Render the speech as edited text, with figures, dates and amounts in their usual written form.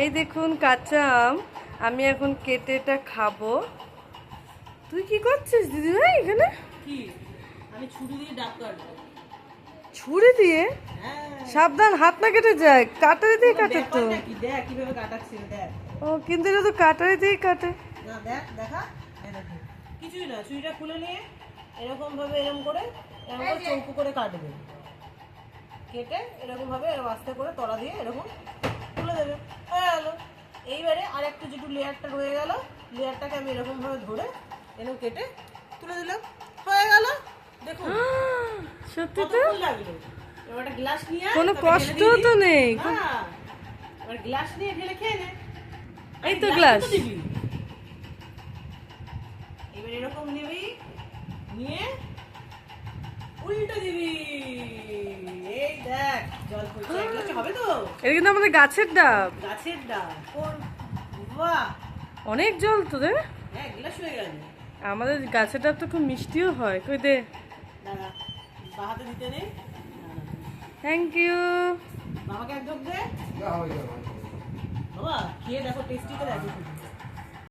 এই দেখুন কাঁচা আম, আমি এখন কেটে এটা খাবো। তুই কি করছিস দিদি ভাই এখানে? কি আমি ছুরি দিয়ে ডাব কাটবো। ছুরি দিয়ে? হ্যাঁ, সাবধান, হাত না কেটে যায়, কাটারি দিয়ে কাটে তো। ব্যাপারটা কি দেখ কিভাবে কাটাচ্ছি দেখ। ও কিন্তু এটা তো কাটারি দিয়ে কাটে। না দেখ দেখা, এই দেখো কিছুই না, ছুরিটা খুলে নিয়ে এরকম ভাবে এরকম করে চৌকো করে কাটবে। কেটে এরকম ভাবে এরকম আস্তে করে তলা দিয়ে এরকম তুলে দেবে, হয়ে গেল। এইবারে আর একটু যেটু লেয়ারটা রয়ে গেল, লেয়ারটাকে আমি এরকম ভাবে ধরে এরকম কেটে তুলে দিলাম, হয়ে গেল। দেখুন সত্যি তো, কতক্ষণ লাগলো। এবার একটা গ্লাস নিয়ে কোনো তারপর কষ্ট ঢেলে দিয়ে তো দিই। নেই। হ্যাঁ, এবার গ্লাস নিয়ে ঢেলে খেয়ে নে। এই তো আর গ্লাস। তো দিবি। এবার এরকম নিবি, নিয়ে উল্টে দিবি। এই দেখ জল পড়ছে, এগুলো কি হবে তো? এটা কিন্তু আমাদের গাছের ডাব। গাছের ডাল কোন, বাহ, অনেক জল তো রে। হ্যাঁ গ্লাস হয়ে গেল। আমাদের গাছের ডাব তো খুব মিষ্টিও হয়। কই দে। দাঁড়া, বাহাতে দিতে নেই। Thank you. বাবাকে এক ঢোক দে। বাবা খেয়ে দেখো, টেস্টিতে দেখো।